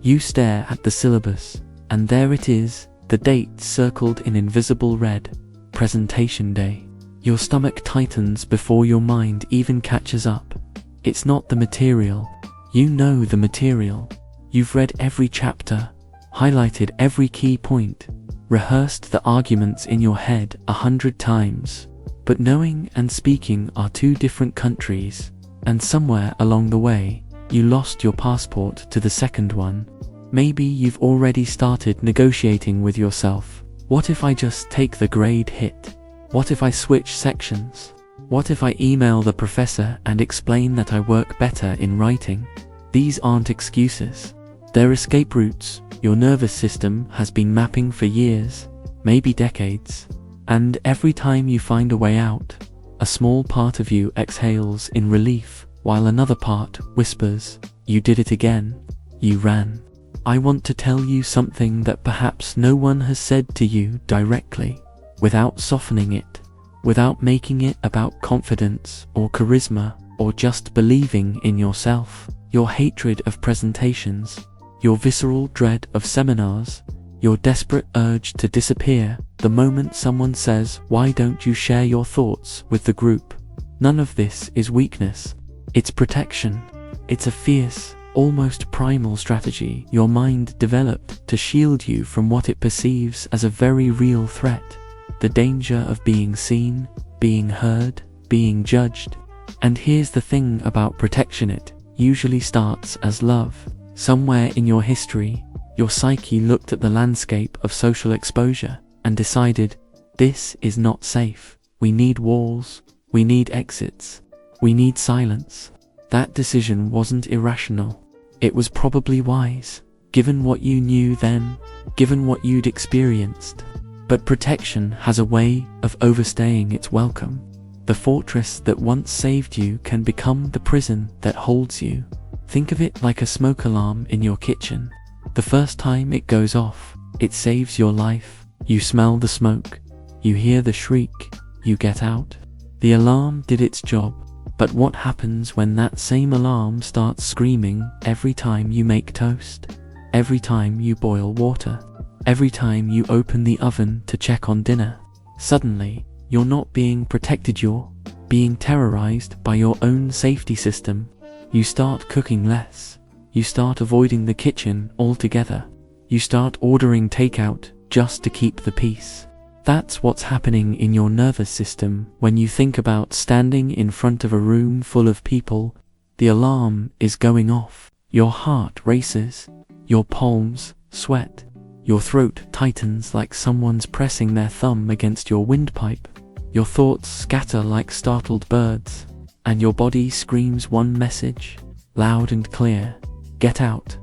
You stare at the syllabus, and there it is, the date circled in invisible red, presentation day. Your stomach tightens before your mind even catches up. It's not the material. You know the material. You've read every chapter, highlighted every key point, rehearsed the arguments in your head 100 times. But knowing and speaking are two different countries, and somewhere along the way, you lost your passport to the second one. Maybe you've already started negotiating with yourself. What if I just take the grade hit? What if I switch sections? What if I email the professor and explain that I work better in writing? These aren't excuses. They're escape routes your nervous system has been mapping for years, maybe decades. And every time you find a way out, a small part of you exhales in relief, while another part whispers, "You did it again. You ran." I want to tell you something that perhaps no one has said to you directly, without softening it, without making it about confidence or charisma or just believing in yourself. Your hatred of presentations, your visceral dread of seminars, your desperate urge to disappear the moment someone says, "Why don't you share your thoughts with the group?" None of this is weakness. It's protection. It's a fierce, almost primal strategy your mind developed to shield you from what it perceives as a very real threat. The danger of being seen, being heard, being judged. And here's the thing about protection: it usually starts as love. Somewhere in your history, your psyche looked at the landscape of social exposure and decided, this is not safe. We need walls, we need exits, we need silence. That decision wasn't irrational. It was probably wise, given what you knew then, given what you'd experienced. But protection has a way of overstaying its welcome. The fortress that once saved you can become the prison that holds you. Think of it like a smoke alarm in your kitchen. The first time it goes off, it saves your life. You smell the smoke, you hear the shriek, you get out. The alarm did its job. But what happens when that same alarm starts screaming every time you make toast, every time you boil water, every time you open the oven to check on dinner? Suddenly, you're not being protected, you're being terrorized by your own safety system. You start cooking less. You start avoiding the kitchen altogether. You start ordering takeout just to keep the peace. That's what's happening in your nervous system when you think about standing in front of a room full of people. The alarm is going off. Your heart races. Your palms sweat. Your throat tightens like someone's pressing their thumb against your windpipe. Your thoughts scatter like startled birds. And your body screams one message, loud and clear. Get out,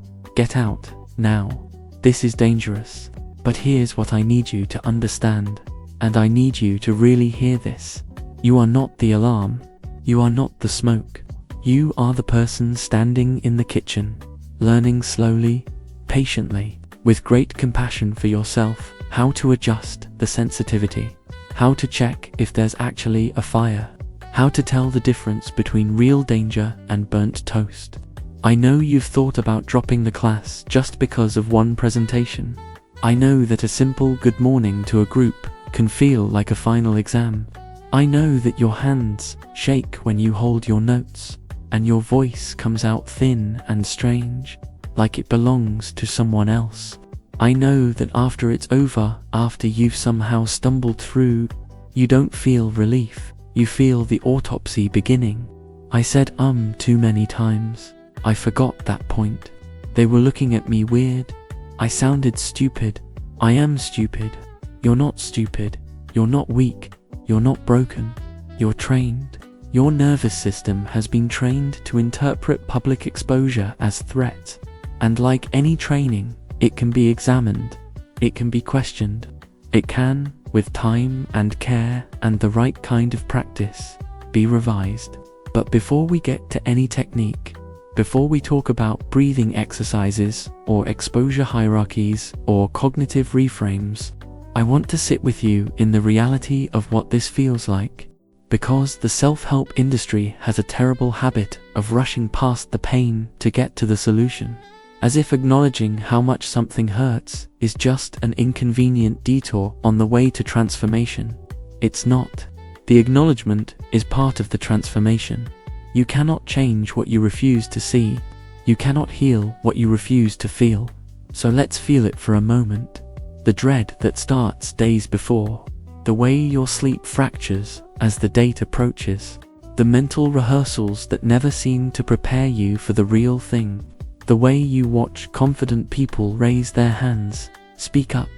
now. This is dangerous. But here's what I need you to understand, and I need you to really hear this. You are not the alarm. You are not the smoke. You are the person standing in the kitchen, learning slowly, patiently, with great compassion for yourself, how to adjust the sensitivity, how to check if there's actually a fire, how to tell the difference between real danger and burnt toast. I know you've thought about dropping the class just because of one presentation. I know that a simple good morning to a group can feel like a final exam. I know that your hands shake when you hold your notes, and your voice comes out thin and strange, like it belongs to someone else. I know that after it's over, after you've somehow stumbled through, you don't feel relief, you feel the autopsy beginning. I said too many times. I forgot that point. They were looking at me weird. I sounded stupid. I am stupid. You're not stupid. You're not weak. You're not broken. You're trained. Your nervous system has been trained to interpret public exposure as threat. And like any training, it can be examined. It can be questioned. It can, with time and care and the right kind of practice, be revised. But before we get to any technique, before we talk about breathing exercises or exposure hierarchies or cognitive reframes, I want to sit with you in the reality of what this feels like. Because the self-help industry has a terrible habit of rushing past the pain to get to the solution. as if acknowledging how much something hurts is just an inconvenient detour on the way to transformation. It's not. The acknowledgement is part of the transformation. You cannot change what you refuse to see. You cannot heal what you refuse to feel. So let's feel it for a moment. The dread that starts days before. The way your sleep fractures as the date approaches. The mental rehearsals that never seem to prepare you for the real thing. The way you watch confident people raise their hands, speak up,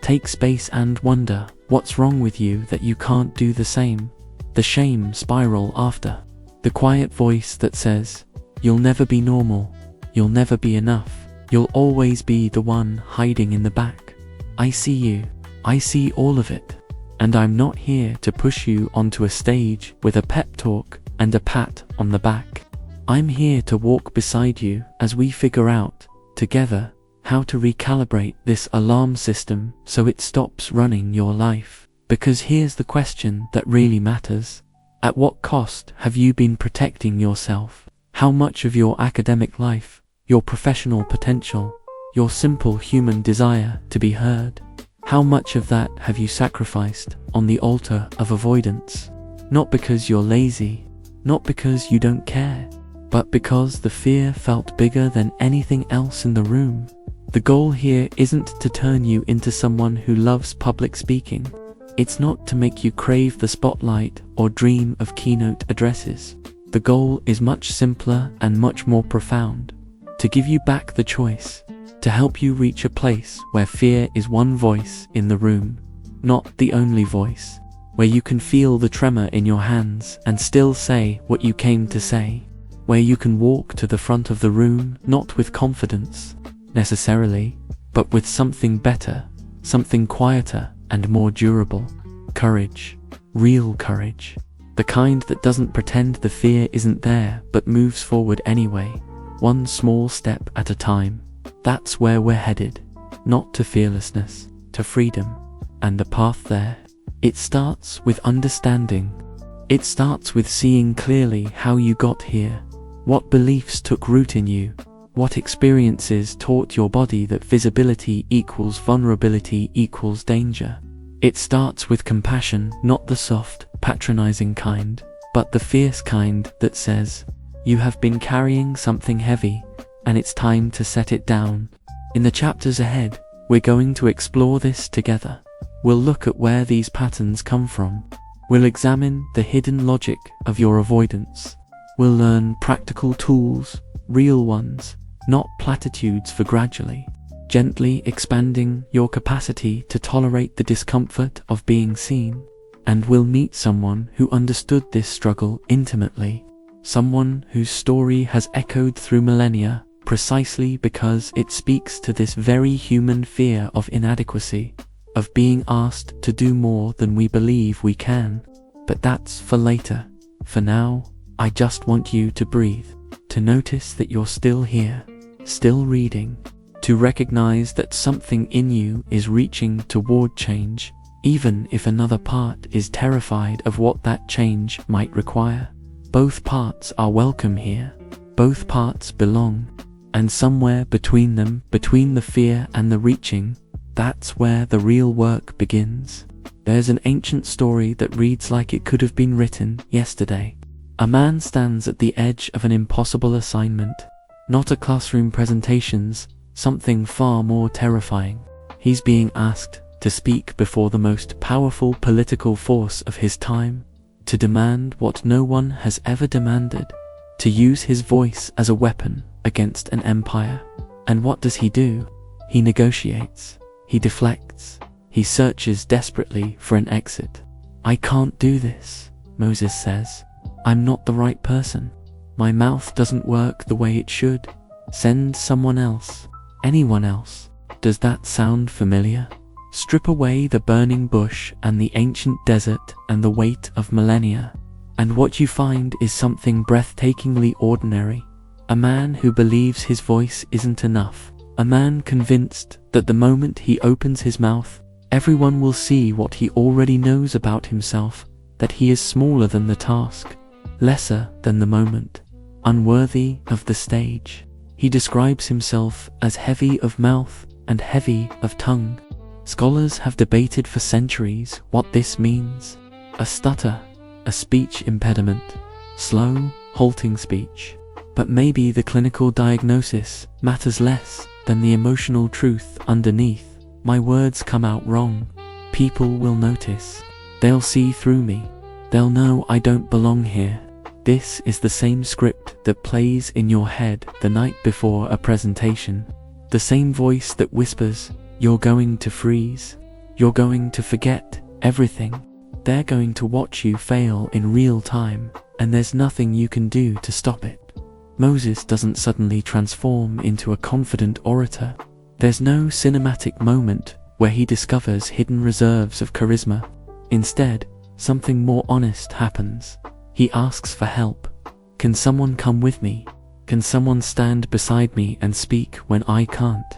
take space and wonder what's wrong with you that you can't do the same. The shame spiral after. The quiet voice that says, you'll never be normal, you'll never be enough, you'll always be the one hiding in the back. I see you, I see all of it. And I'm not here to push you onto a stage with a pep talk and a pat on the back. I'm here to walk beside you as we figure out, together, how to recalibrate this alarm system so it stops running your life. Because here's the question that really matters. At what cost have you been protecting yourself? How much of your academic life, your professional potential, your simple human desire to be heard, how much of that have you sacrificed on the altar of avoidance? Not because you're lazy, not because you don't care, but because the fear felt bigger than anything else in the room. The goal here isn't to turn you into someone who loves public speaking. It's not to make you crave the spotlight or dream of keynote addresses. The goal is much simpler and much more profound. To give you back the choice. To help you reach a place where fear is one voice in the room, not the only voice. Where you can feel the tremor in your hands and still say what you came to say. Where you can walk to the front of the room not with confidence, necessarily, but with something better, something quieter and more durable. Courage. Real courage. The kind that doesn't pretend the fear isn't there but moves forward anyway, one small step at a time. That's where we're headed. Not to fearlessness, to freedom. And the path there, it starts with understanding. It starts with seeing clearly how you got here. What beliefs took root in you? What experiences taught your body that visibility equals vulnerability equals danger? It starts with compassion, not the soft, patronizing kind, but the fierce kind that says, you have been carrying something heavy, and it's time to set it down. In the chapters ahead, we're going to explore this together. We'll look at where these patterns come from. We'll examine the hidden logic of your avoidance. We'll learn practical tools, real ones, not platitudes for gradually, gently expanding your capacity to tolerate the discomfort of being seen. And we'll meet someone who understood this struggle intimately, someone whose story has echoed through millennia, precisely because it speaks to this very human fear of inadequacy, of being asked to do more than we believe we can. But that's for later. For now, I just want you to breathe, to notice that you're still here, still reading, to recognize that something in you is reaching toward change, even if another part is terrified of what that change might require. Both parts are welcome here. Both parts belong. And somewhere between them, between the fear and the reaching, that's where the real work begins. There's an ancient story that reads like it could have been written yesterday. A man stands at the edge of an impossible assignment. Not a classroom presentations, something far more terrifying. He's being asked to speak before the most powerful political force of his time, to demand what no one has ever demanded, to use his voice as a weapon against an empire. And what does he do? He negotiates, he deflects, he searches desperately for an exit. I can't do this, Moses says. I'm not the right person. My mouth doesn't work the way it should. Send someone else, anyone else. Does that sound familiar? Strip away the burning bush and the ancient desert and the weight of millennia, and what you find is something breathtakingly ordinary. A man who believes his voice isn't enough. A man convinced that the moment he opens his mouth, everyone will see what he already knows about himself, that he is smaller than the task, lesser than the moment, unworthy of the stage. He describes himself as heavy of mouth and heavy of tongue. Scholars have debated for centuries what this means. A stutter, a speech impediment, slow, halting speech. But maybe the clinical diagnosis matters less than the emotional truth underneath. My words come out wrong. People will notice. They'll see through me. They'll know I don't belong here. This is the same script that plays in your head the night before a presentation. The same voice that whispers, "You're going to freeze. You're going to forget everything." They're going to watch you fail in real time, and there's nothing you can do to stop it. Moses doesn't suddenly transform into a confident orator. There's no cinematic moment where he discovers hidden reserves of charisma. Instead, something more honest happens. He asks for help. Can someone come with me? Can someone stand beside me and speak when I can't?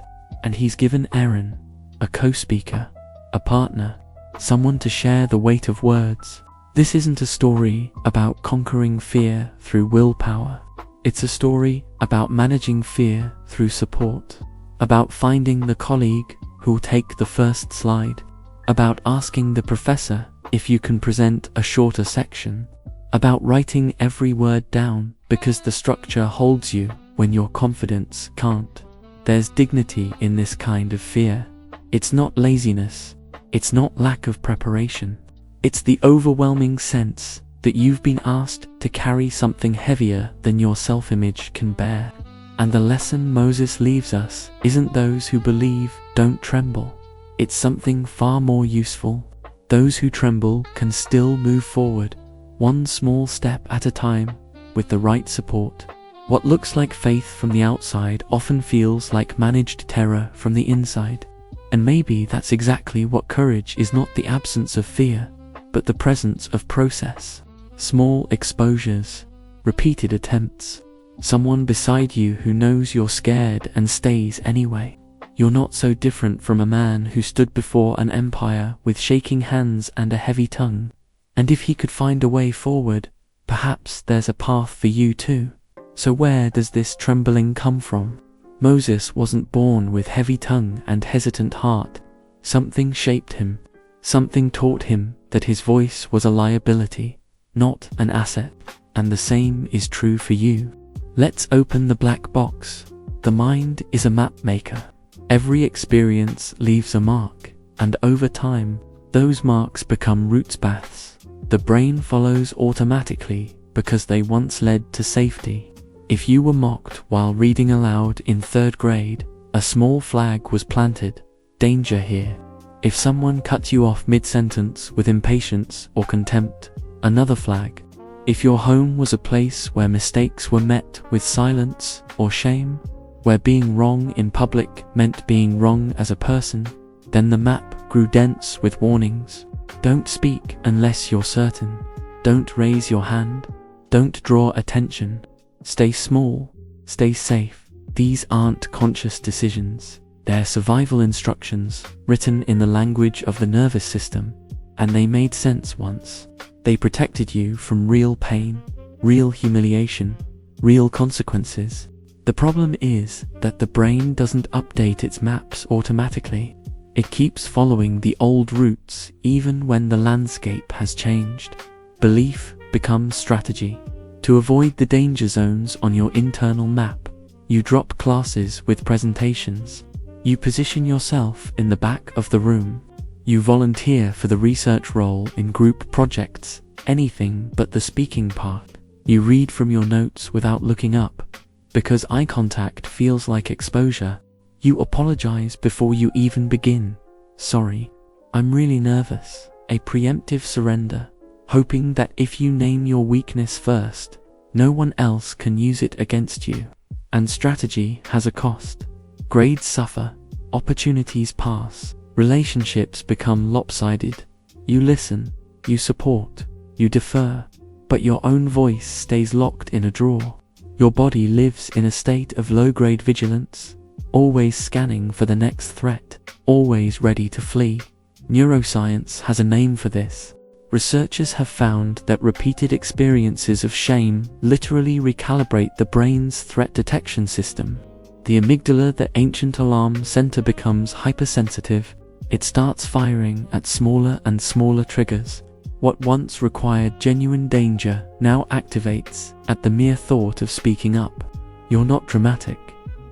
And he's given Aaron, a co-speaker, a partner, someone to share the weight of words. This isn't a story about conquering fear through willpower. It's a story about managing fear through support, about finding the colleague who'll take the first slide, about asking the professor if you can present a shorter section, about writing every word down because the structure holds you when your confidence can't. There's dignity in this kind of fear. It's not laziness. It's not lack of preparation. It's the overwhelming sense that you've been asked to carry something heavier than your self-image can bear. And the lesson Moses leaves us isn't those who believe don't tremble. It's something far more useful. Those who tremble can still move forward, one small step at a time, with the right support. What looks like faith from the outside often feels like managed terror from the inside. And maybe that's exactly what courage is: not the absence of fear, but the presence of process. Small exposures, repeated attempts, someone beside you who knows you're scared and stays anyway. You're not so different from a man who stood before an empire with shaking hands and a heavy tongue. And if he could find a way forward, perhaps there's a path for you too. So where does this trembling come from? Moses wasn't born with heavy tongue and hesitant heart. Something shaped him. Something taught him that his voice was a liability, not an asset. And the same is true for you. Let's open the black box. The mind is a map maker. Every experience leaves a mark, and over time, those marks become roots paths. The brain follows automatically because they once led to safety. If you were mocked while reading aloud in 3rd grade, a small flag was planted. Danger here. If someone cut you off mid-sentence with impatience or contempt, another flag. If your home was a place where mistakes were met with silence or shame, where being wrong in public meant being wrong as a person, then the map grew dense with warnings. Don't speak unless you're certain. Don't raise your hand. Don't draw attention. Stay small. Stay safe. These aren't conscious decisions. They're survival instructions written in the language of the nervous system, and they made sense once. They protected you from real pain, real humiliation, real consequences. The problem is that the brain doesn't update its maps automatically. It keeps following the old routes even when the landscape has changed. Belief becomes strategy. To avoid the danger zones on your internal map, you drop classes with presentations. You position yourself in the back of the room. You volunteer for the research role in group projects, anything but the speaking part. You read from your notes without looking up, because eye contact feels like exposure. You apologize before you even begin. Sorry, I'm really nervous. A preemptive surrender, hoping that if you name your weakness first, no one else can use it against you. And strategy has a cost. Grades suffer, opportunities pass, relationships become lopsided. You listen, you support, you defer, but your own voice stays locked in a drawer. Your body lives in a state of low-grade vigilance, always scanning for the next threat, always ready to flee. Neuroscience has a name for this. Researchers have found that repeated experiences of shame literally recalibrate the brain's threat detection system. The amygdala, the ancient alarm center, becomes hypersensitive. It starts firing at smaller and smaller triggers. What once required genuine danger now activates at the mere thought of speaking up. You're not dramatic.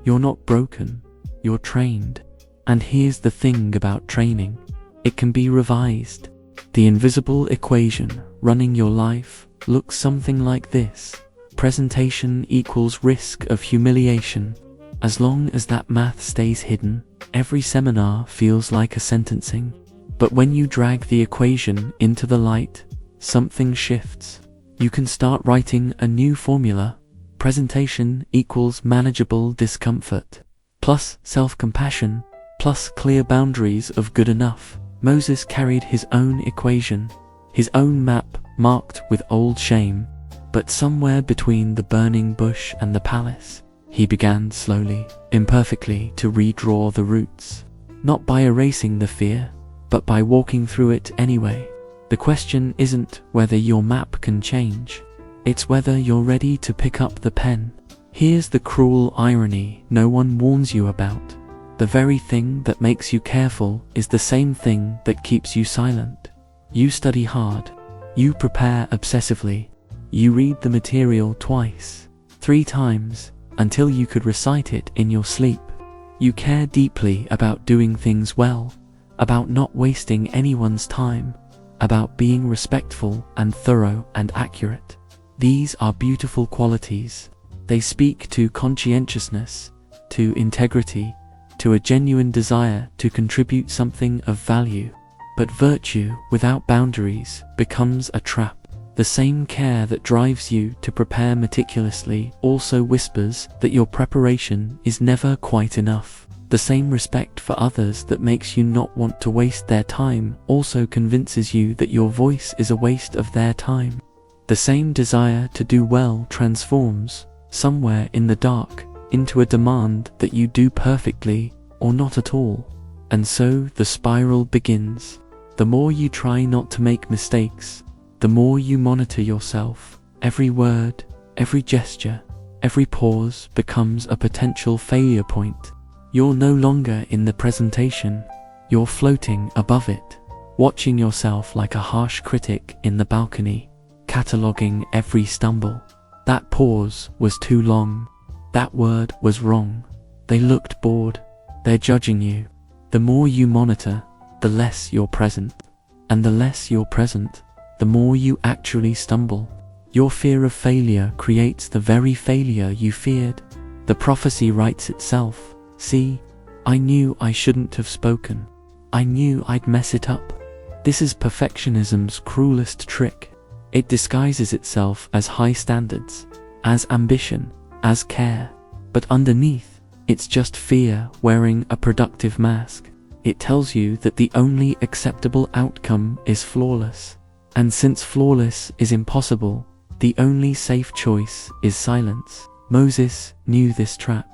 You're not broken. You're trained. And here's the thing about training. It can be revised. The invisible equation running your life looks something like this. Presentation equals risk of humiliation. As long as that math stays hidden, every seminar feels like a sentencing. But when you drag the equation into the light, something shifts. You can start writing a new formula. Presentation equals manageable discomfort, plus self-compassion, plus clear boundaries of good enough. Moses carried his own equation, his own map marked with old shame. But somewhere between the burning bush and the palace, he began slowly, imperfectly, to redraw the routes. Not by erasing the fear, but by walking through it anyway. The question isn't whether your map can change. It's whether you're ready to pick up the pen. Here's the cruel irony no one warns you about. The very thing that makes you careful is the same thing that keeps you silent. You study hard. You prepare obsessively. You read the material twice, 3 times, until you could recite it in your sleep. You care deeply about doing things well, about not wasting anyone's time, about being respectful and thorough and accurate. These are beautiful qualities. They speak to conscientiousness, to integrity, to a genuine desire to contribute something of value. But virtue without boundaries becomes a trap. The same care that drives you to prepare meticulously also whispers that your preparation is never quite enough. The same respect for others that makes you not want to waste their time also convinces you that your voice is a waste of their time. The same desire to do well transforms, somewhere in the dark, into a demand that you do perfectly or not at all. And so the spiral begins. The more you try not to make mistakes, the more you monitor yourself. Every word, every gesture, every pause becomes a potential failure point. You're no longer in the presentation, you're floating above it, watching yourself like a harsh critic in the balcony, cataloging every stumble. That pause was too long. That word was wrong. They looked bored. They're judging you. The more you monitor, the less you're present. And the less you're present, the more you actually stumble. Your fear of failure creates the very failure you feared. The prophecy writes itself. See, I knew I shouldn't have spoken. I knew I'd mess it up. This is perfectionism's cruelest trick. It disguises itself as high standards, as ambition, as care. But underneath, it's just fear wearing a productive mask. It tells you that the only acceptable outcome is flawless. And since flawless is impossible, the only safe choice is silence. Moses knew this trap.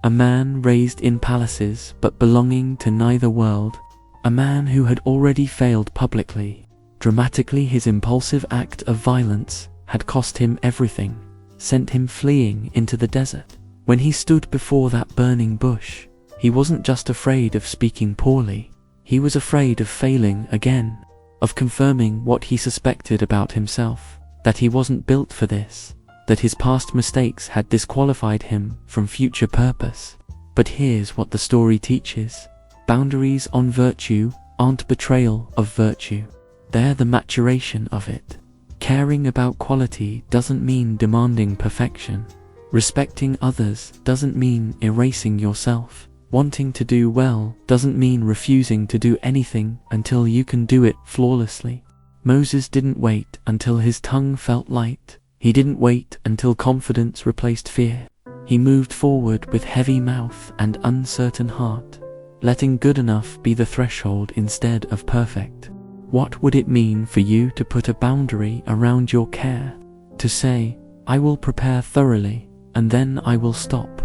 A man raised in palaces but belonging to neither world. A man who had already failed publicly. Dramatically, his impulsive act of violence had cost him everything, sent him fleeing into the desert. When he stood before that burning bush, he wasn't just afraid of speaking poorly. He was afraid of failing again, of confirming what he suspected about himself, that he wasn't built for this, that his past mistakes had disqualified him from future purpose. But here's what the story teaches. Boundaries on virtue aren't betrayal of virtue. They're the maturation of it. Caring about quality doesn't mean demanding perfection. Respecting others doesn't mean erasing yourself. Wanting to do well doesn't mean refusing to do anything until you can do it flawlessly. Moses didn't wait until his tongue felt light. He didn't wait until confidence replaced fear. He moved forward with heavy mouth and uncertain heart, letting good enough be the threshold instead of perfect. What would it mean for you to put a boundary around your care? To say, I will prepare thoroughly, and then I will stop.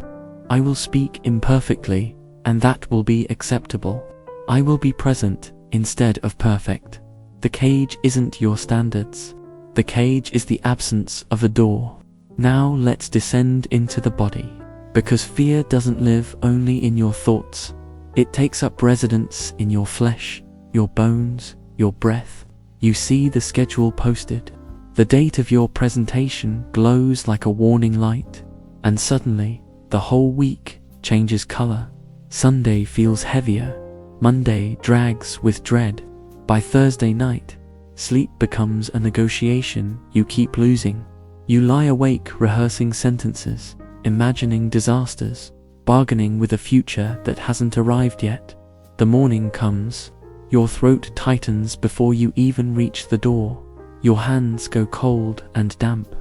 I will speak imperfectly, and that will be acceptable. I will be present instead of perfect. The cage isn't your standards. The cage is the absence of a door. Now let's descend into the body. Because fear doesn't live only in your thoughts. It takes up residence in your flesh, your bones, your breath. You see the schedule posted. The date of your presentation glows like a warning light, and suddenly, the whole week changes color. Sunday feels heavier. Monday drags with dread. By Thursday night, sleep becomes a negotiation you keep losing. You lie awake rehearsing sentences, imagining disasters, bargaining with a future that hasn't arrived yet. The morning comes. Your throat tightens before you even reach the door. Your hands go cold and damp.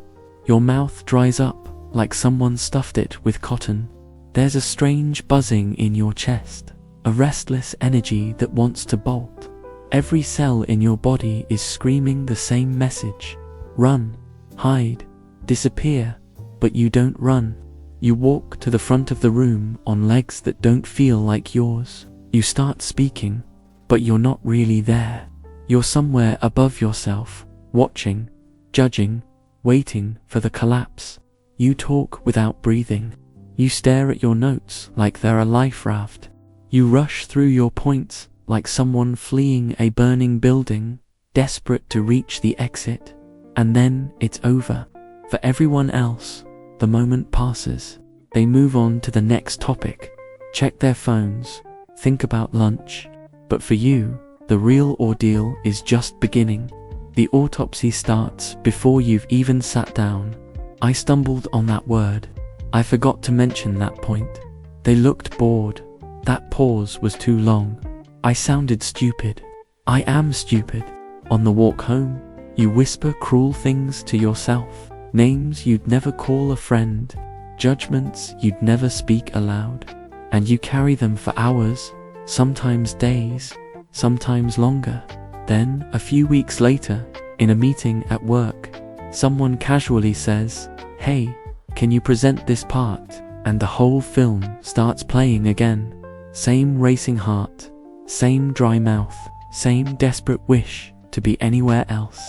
Your mouth dries up like someone stuffed it with cotton. There's a strange buzzing in your chest, a restless energy that wants to bolt. Every cell in your body is screaming the same message. Run, hide, disappear, but you don't run. You walk to the front of the room on legs that don't feel like yours. You start speaking, but you're not really there. You're somewhere above yourself, watching, judging, waiting for the collapse. You talk without breathing. You stare at your notes like they're a life raft. You rush through your points like someone fleeing a burning building, desperate to reach the exit. And then it's over. For everyone else, the moment passes. They move on to the next topic, check their phones, think about lunch. But for you, the real ordeal is just beginning. The autopsy starts before you've even sat down. I stumbled on that word. I forgot to mention that point. They looked bored. That pause was too long. I sounded stupid. I am stupid. On the walk home, you whisper cruel things to yourself. Names you'd never call a friend. Judgments you'd never speak aloud. And you carry them for hours, sometimes days, sometimes longer. Then, a few weeks later, in a meeting at work, someone casually says, "Hey, can you present this part?" And the whole film starts playing again. Same racing heart, same dry mouth, same desperate wish to be anywhere else.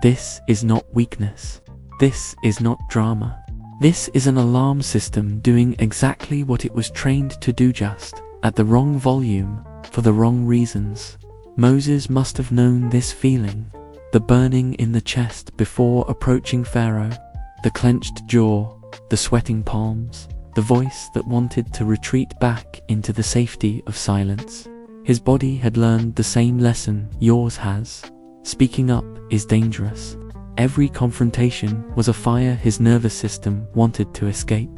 This is not weakness. This is not drama. This is an alarm system doing exactly what it was trained to do, just at the wrong volume, for the wrong reasons. Moses must have known this feeling. The burning in the chest before approaching Pharaoh, the clenched jaw, the sweating palms, the voice that wanted to retreat back into the safety of silence. His body had learned the same lesson yours has. Speaking up is dangerous. Every confrontation was a fire his nervous system wanted to escape.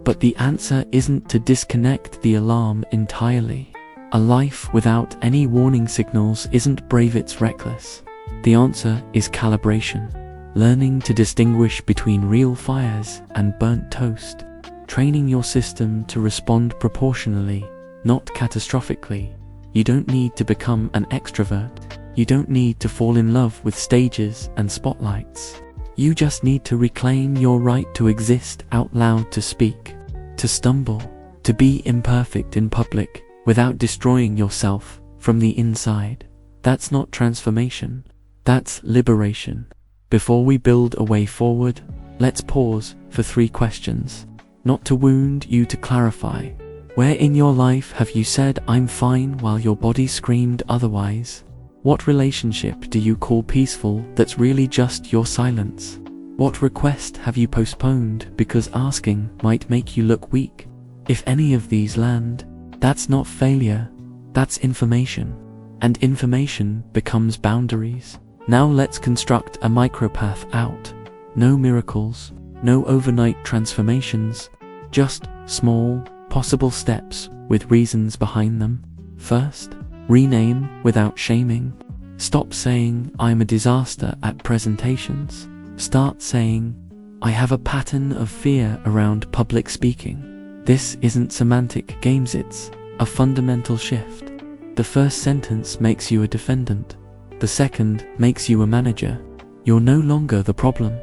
But the answer isn't to disconnect the alarm entirely. A life without any warning signals isn't brave, it's reckless. The answer is calibration. Learning to distinguish between real fires and burnt toast. Training your system to respond proportionally, not catastrophically. You don't need to become an extrovert. You don't need to fall in love with stages and spotlights. You just need to reclaim your right to exist out loud, to speak, to stumble, to be imperfect in public without destroying yourself from the inside. That's not transformation. That's liberation. Before we build a way forward, let's pause for 3 questions. Not to wound you, to clarify. Where in your life have you said "I'm fine" while your body screamed otherwise? What relationship do you call peaceful that's really just your silence? What request have you postponed because asking might make you look weak? If any of these land, that's not failure, that's information. And information becomes boundaries. Now let's construct a micropath out. No miracles, no overnight transformations, just small, possible steps with reasons behind them. First, rename without shaming. Stop saying "I'm a disaster" at presentations. Start saying, "I have a pattern of fear around public speaking." This isn't semantic games, it's a fundamental shift. The first sentence makes you a defendant. The second makes you a manager. You're no longer the problem.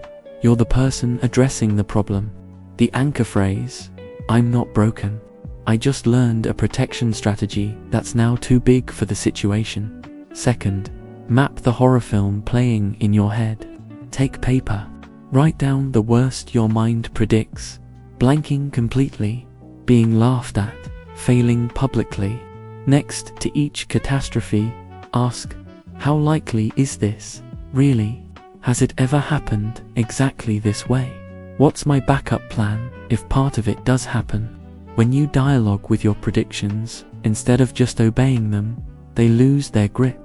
You're the person addressing the problem. The anchor phrase, "I'm not broken. I just learned a protection strategy that's now too big for the situation." Second, map the horror film playing in your head. Take paper. Write down the worst your mind predicts, blanking completely. being laughed at, failing publicly. Next to each catastrophe, ask, how likely is this, really? Has it ever happened exactly this way? What's my backup plan if part of it does happen? When you dialogue with your predictions, instead of just obeying them, they lose their grip.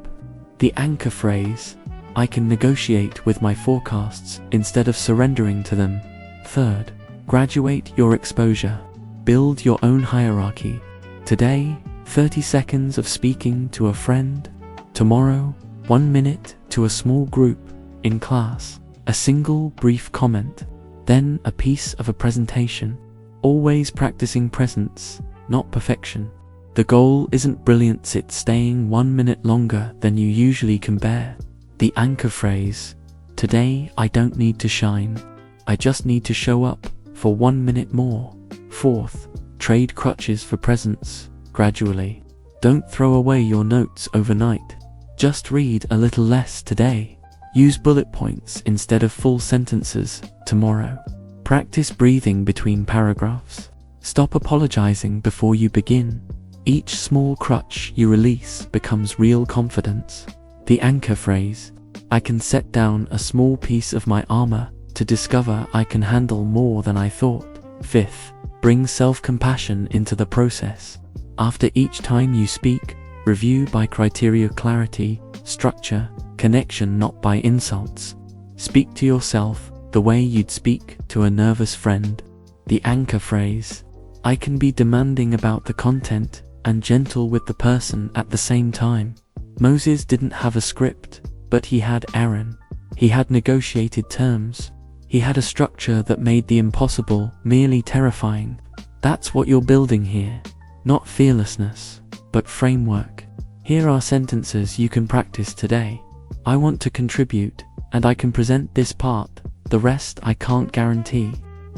The anchor phrase, I can negotiate with my forecasts instead of surrendering to them. Third, graduate your exposure. Build your own hierarchy. Today, 30 seconds of speaking to a friend. Tomorrow, 1 minute to a small group in class. A single brief comment. Then a piece of a presentation. Always practicing presence, not perfection. The goal isn't brilliance, it's staying 1 minute longer than you usually can bear. The anchor phrase, today I don't need to shine, I just need to show up for 1 minute more. Fourth, trade crutches for presence, gradually. Don't throw away your notes overnight. Just read a little less today. Use bullet points instead of full sentences tomorrow. Practice breathing between paragraphs. Stop apologizing before you begin. Each small crutch you release becomes real confidence. The anchor phrase, I can set down a small piece of my armor to discover I can handle more than I thought. Fifth, bring self-compassion into the process. After each time you speak, review by criteria: clarity, structure, connection, not by insults. Speak to yourself the way you'd speak to a nervous friend. The anchor phrase, I can be demanding about the content and gentle with the person at the same time. Moses didn't have a script, but he had Aaron. He had negotiated terms. He had a structure that made the impossible merely terrifying. That's what you're building here. Not fearlessness, but framework. Here are sentences you can practice today. I want to contribute, and I can present this part. The rest I can't guarantee.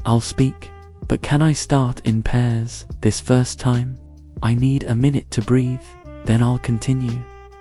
I'll speak, but can I start in pairs this first time? I need a minute to breathe, then I'll continue.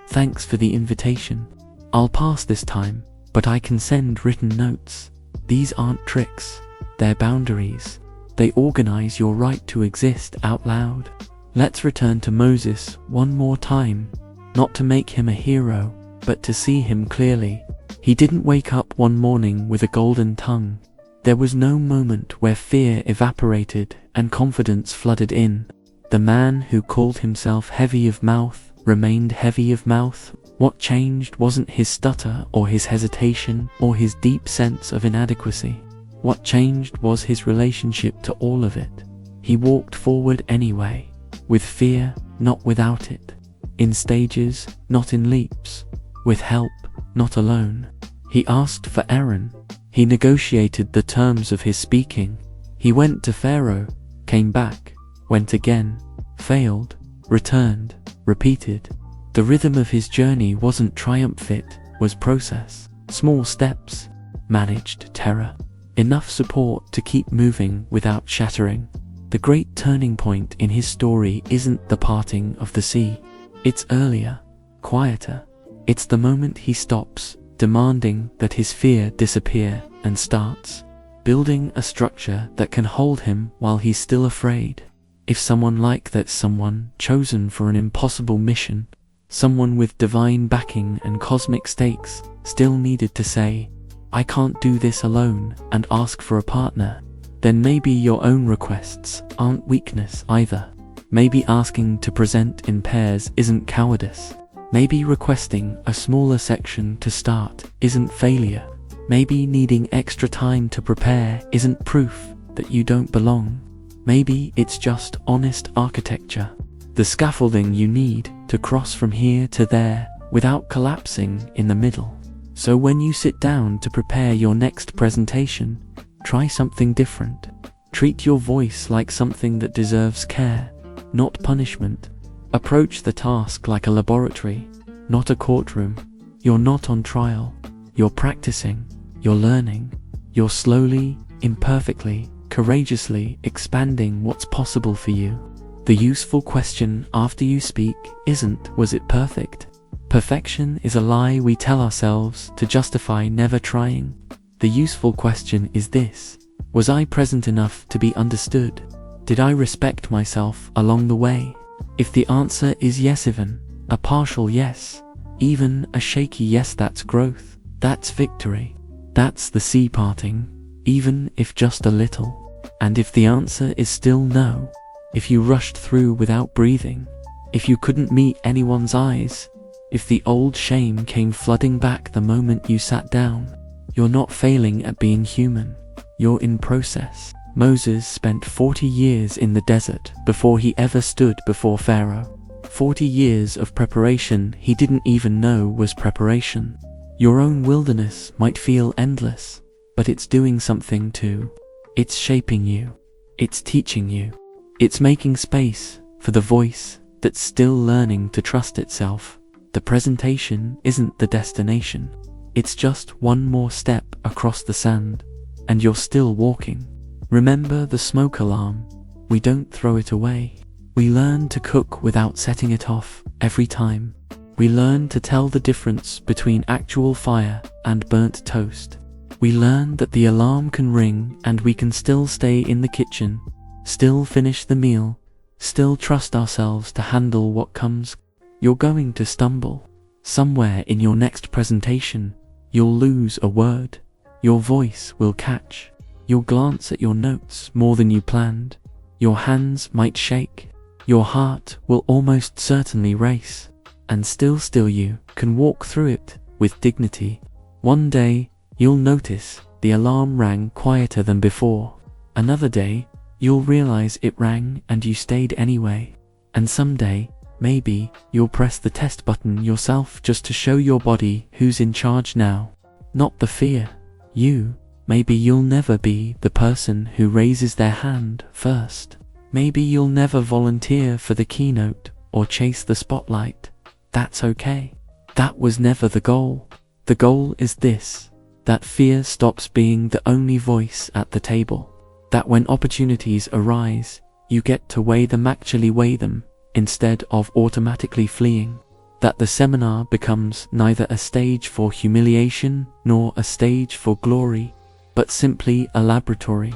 Thanks for the invitation. I'll pass this time, but I can send written notes. These aren't tricks, they're boundaries. They organize your right to exist out loud. Let's return to Moses one more time, not to make him a hero, but to see him clearly. He didn't wake up one morning with a golden tongue. There was no moment where fear evaporated and confidence flooded in. The man who called himself heavy of mouth remained heavy of mouth. What changed wasn't his stutter or his hesitation or his deep sense of inadequacy. What changed was his relationship to all of it. He walked forward anyway, with fear, not without it. In stages, not in leaps. With help, not alone. He asked for Aaron. He negotiated the terms of his speaking. He went to Pharaoh, came back, went again, failed, returned, repeated. The rhythm of his journey wasn't triumph, it was process. Small steps, managed terror. Enough support to keep moving without shattering. The great turning point in his story isn't the parting of the sea. It's earlier, quieter. It's the moment he stops demanding that his fear disappear and starts building a structure that can hold him while he's still afraid. If someone like that, someone chosen for an impossible mission, someone with divine backing and cosmic stakes, still needed to say, I can't do this alone, and ask for a partner, then maybe your own requests aren't weakness either. Maybe asking to present in pairs isn't cowardice. Maybe requesting a smaller section to start isn't failure. Maybe needing extra time to prepare isn't proof that you don't belong. Maybe it's just honest architecture. The scaffolding you need to cross from here to there without collapsing in the middle. So when you sit down to prepare your next presentation, try something different. Treat your voice like something that deserves care, not punishment. Approach the task like a laboratory, not a courtroom. You're not on trial. You're practicing. You're learning. You're slowly, imperfectly, courageously expanding what's possible for you. The useful question after you speak isn't, was it perfect? Perfection is a lie we tell ourselves to justify never trying. The useful question is this: was I present enough to be understood? Did I respect myself along the way? If the answer is yes, even a partial yes, even a shaky yes, that's growth. That's victory. That's the sea parting, even if just a little. And if the answer is still no, if you rushed through without breathing, if you couldn't meet anyone's eyes, if the old shame came flooding back the moment you sat down, you're not failing at being human. You're in process. Moses spent 40 years in the desert before he ever stood before Pharaoh. 40 years of preparation he didn't even know was preparation. Your own wilderness might feel endless, but it's doing something too. It's shaping you. It's teaching you. It's making space for the voice that's still learning to trust itself. The presentation isn't the destination. It's just one more step across the sand, and you're still walking. Remember the smoke alarm. We don't throw it away. We learn to cook without setting it off every time. We learn to tell the difference between actual fire and burnt toast. We learn that the alarm can ring and we can still stay in the kitchen, still finish the meal, still trust ourselves to handle what comes. You're going to stumble. Somewhere in your next presentation, you'll lose a word. Your voice will catch. You'll glance at your notes more than you planned. Your hands might shake. Your heart will almost certainly race. And still you can walk through it with dignity. One day, you'll notice the alarm rang quieter than before. Another day, you'll realize it rang and you stayed anyway. And someday, maybe, you'll press the test button yourself just to show your body who's in charge now. Not the fear. You. Maybe you'll never be the person who raises their hand first. Maybe you'll never volunteer for the keynote or chase the spotlight. That's okay. That was never the goal. The goal is this: that fear stops being the only voice at the table. That when opportunities arise, you get to actually weigh them, instead of automatically fleeing. That the seminar becomes neither a stage for humiliation nor a stage for glory, but simply a laboratory,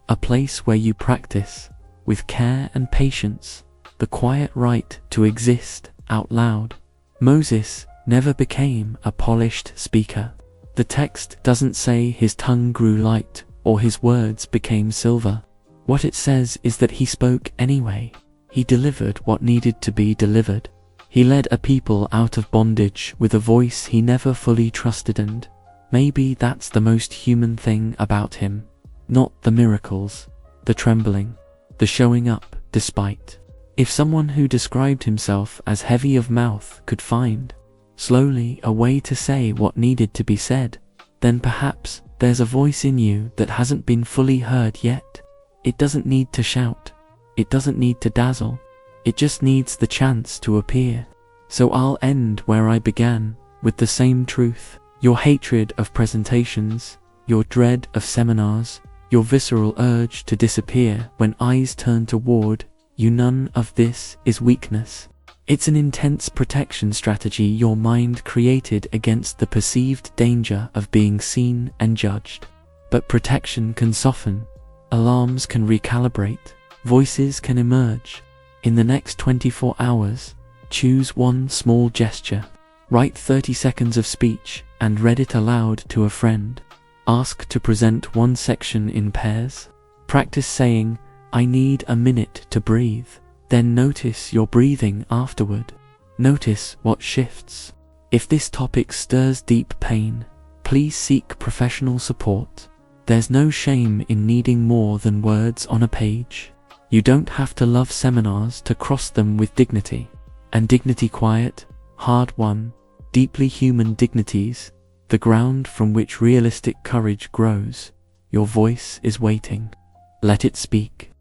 a place where you practice, with care and patience, the quiet right to exist out loud. Moses never became a polished speaker. The text doesn't say his tongue grew light or his words became silver. What it says is that he spoke anyway. He delivered what needed to be delivered. He led a people out of bondage with a voice he never fully trusted, and maybe that's the most human thing about him. Not the miracles, the trembling, the showing up despite. If someone who described himself as heavy of mouth could find, slowly, a way to say what needed to be said, then perhaps there's a voice in you that hasn't been fully heard yet. It doesn't need to shout. It doesn't need to dazzle. It just needs the chance to appear. So I'll end where I began, with the same truth. Your hatred of presentations, your dread of seminars, your visceral urge to disappear when eyes turn toward you, none of this is weakness. It's an intense protection strategy your mind created against the perceived danger of being seen and judged. But protection can soften, alarms can recalibrate, voices can emerge. In the next 24 hours, choose one small gesture. Write 30 seconds of speech and read it aloud to a friend. Ask to present one section in pairs. Practice saying, "I need a minute to breathe." Then notice your breathing afterward. Notice what shifts. If this topic stirs deep pain, please seek professional support. There's no shame in needing more than words on a page. You don't have to love seminars to cross them with dignity. And dignity, quiet, hard-won, deeply human dignities, the ground from which realistic courage grows. Your voice is waiting. Let it speak.